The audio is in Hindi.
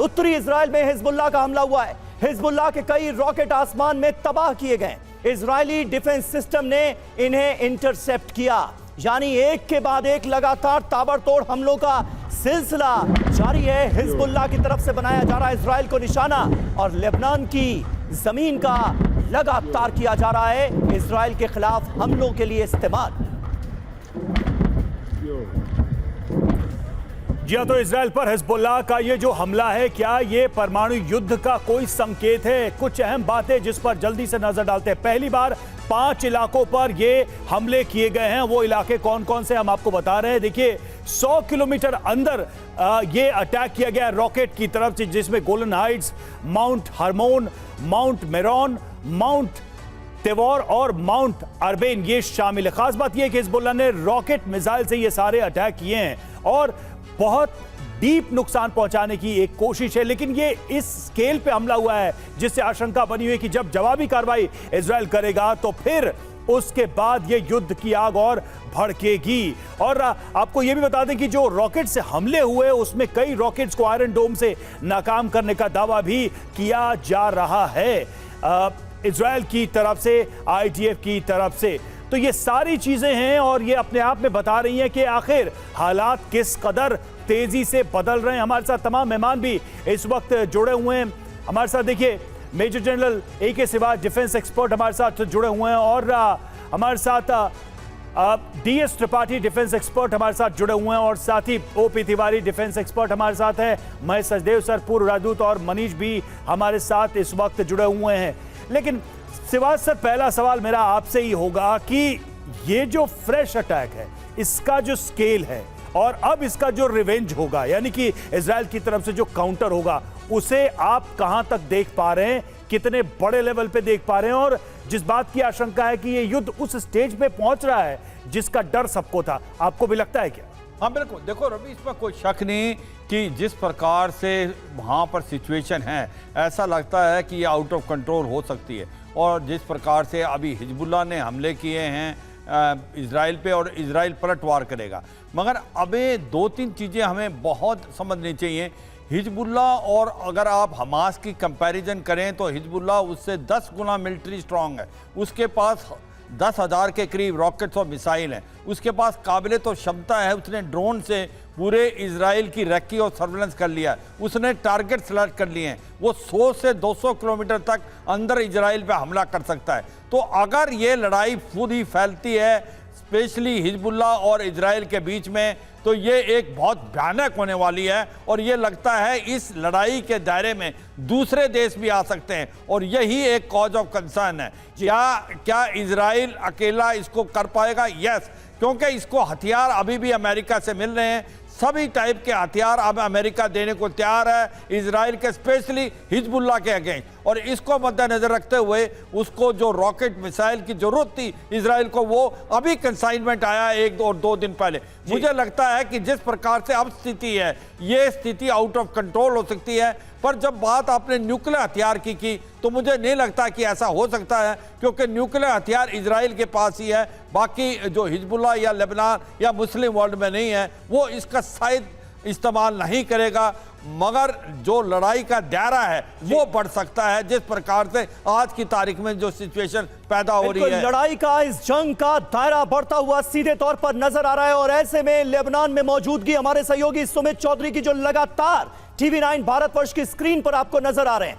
उत्तरी इजराइल में हिजबुल्लाह का हमला हुआ है। हिजबुल्लाह के कई रॉकेट आसमान में तबाह किए गए। इजरायली डिफेंस सिस्टम ने इन्हें इंटरसेप्ट किया। यानी एक के बाद एक लगातार ताबड़तोड़ हमलों का सिलसिला जारी है। हिजबुल्लाह की तरफ से बनाया जा रहा है इजराइल को निशाना, और लेबनान की जमीन का लगातार किया जा रहा है इजराइल के खिलाफ हमलों के लिए इस्तेमाल। जी हाँ, तो इजराइल पर हिजबुल्लाह का ये जो हमला है, क्या ये परमाणु युद्ध का कोई संकेत है? कुछ अहम बातें जिस पर जल्दी से नजर डालते हैं। पहली बार 5 इलाकों पर ये हमले किए गए हैं। वो इलाके कौन कौन से हम आपको बता रहे हैं। देखिए, 100 किलोमीटर अंदर ये अटैक किया गया रॉकेट की तरफ से, जिसमें Golan Heights, Mount Hermon, Mount Meron, Mount Tavor और माउंट अरबेन ये शामिल है। खास बात यह कि हिजबुल्लाह ने रॉकेट मिसाइल से ये सारे अटैक किए हैं और बहुत डीप नुकसान पहुंचाने की एक कोशिश है। लेकिन ये इस स्केल पे हमला हुआ है जिससे आशंका बनी हुई है कि जब जवाबी कार्रवाई इजराइल करेगा तो फिर उसके बाद ये युद्ध की आग और भड़केगी। और आपको ये भी बता दें कि जो रॉकेट से हमले हुए उसमें कई रॉकेट्स को आयरन डोम से नाकाम करने का दावा भी किया जा रहा है इजराइल की तरफ से, IDF की तरफ से। तो ये सारी चीजें हैं और ये अपने आप में बता रही हैं कि आखिर हालात किस कदर तेजी से बदल रहे हैं। हमारे साथ तमाम मेहमान भी इस वक्त जुड़े हुए हैं। हमारे साथ देखिए major general AK Siwach defence expert हमारे साथ जुड़े हुए हैं, और हमारे साथ DS त्रिपाठी डिफेंस एक्सपर्ट हमारे साथ जुड़े हुए हैं, और साथ ही OP तिवारी डिफेंस एक्सपर्ट हमारे साथ है, महेश सचदेव सर पूर्व राजदूत, और मनीष भी हमारे साथ इस वक्त जुड़े हुए हैं। लेकिन सिवाज सर, पहला सवाल मेरा आपसे ही होगा कि ये जो फ्रेश अटैक है, इसका जो स्केल है और अब इसका जो रिवेंज होगा, यानी कि इजराइल की तरफ से जो काउंटर होगा, उसे आप कहां तक देख पा रहे हैं, कितने बड़े लेवल पे देख पा रहे हैं? और जिस बात की आशंका है कि ये युद्ध उस स्टेज पे पहुंच रहा है जिसका डर सबको था, आपको भी लगता है क्या? हाँ बिल्कुल, देखो रवि, इसमें कोई शक नहीं कि जिस प्रकार से वहाँ पर सिचुएशन है, ऐसा लगता है कि ये आउट ऑफ कंट्रोल हो सकती है। और जिस प्रकार से अभी हिजबुल्लाह ने हमले किए हैं इजराइल पे, और इजराइल पलटवार करेगा। मगर अभी 2-3 चीज़ें हमें बहुत समझनी चाहिए। हिजबुल्लाह और अगर आप हमास की कंपैरिजन करें तो हिजबुल्लाह उससे 10 गुना मिलिट्री स्ट्रांग है। उसके पास 10,000 के करीब रॉकेट्स और मिसाइल हैं। उसके पास काबिले तो क्षमता है, उसने ड्रोन से पूरे इजराइल की रेकी और सर्वेलेंस कर लिया है। उसने टारगेट सेलेक्ट कर लिए हैं। वो 100 से 200 किलोमीटर तक अंदर इजराइल पे हमला कर सकता है। तो अगर ये लड़ाई पूरी फैलती है, स्पेशली हिजबुल्लाह और इजराइल के बीच में, तो ये एक बहुत भयानक होने वाली है। और ये लगता है इस लड़ाई के दायरे में दूसरे देश भी आ सकते हैं, और यही एक कॉज ऑफ कंसर्न है। क्या इजराइल अकेला इसको कर पाएगा? यस, क्योंकि इसको हथियार अभी भी अमेरिका से मिल रहे हैं। सभी टाइप के हथियार अब अमेरिका देने को तैयार है इजराइल के, स्पेशली हिजबुल्लाह के अगेंस्ट। और इसको मद्देनजर रखते हुए उसको जो रॉकेट मिसाइल की जरूरत थी इजराइल को, वो अभी कंसाइनमेंट आया 1-2 दिन पहले। मुझे लगता है कि जिस प्रकार से अब स्थिति है, ये स्थिति आउट ऑफ कंट्रोल हो सकती है। पर जब बात आपने न्यूक्लियर हथियार की तो मुझे नहीं लगता कि ऐसा हो सकता है, क्योंकि न्यूक्लियर हथियार इजराइल के पास ही है। बाकी जो हिजबुल्लाह या लेबनान या मुस्लिम वर्ल्ड में नहीं है, वो इसका शायद इस्तेमाल नहीं करेगा। मगर जो लड़ाई का दायरा है वो बढ़ सकता है, जिस प्रकार से आज की तारीख में जो सिचुएशन पैदा हो रही है। लड़ाई का, इस जंग का दायरा बढ़ता हुआ सीधे तौर पर नजर आ रहा है। और ऐसे में लेबनान में मौजूदगी हमारे सहयोगी सुमित चौधरी की, जो लगातार TV9 भारतवर्ष की स्क्रीन पर आपको नजर आ रहे हैं।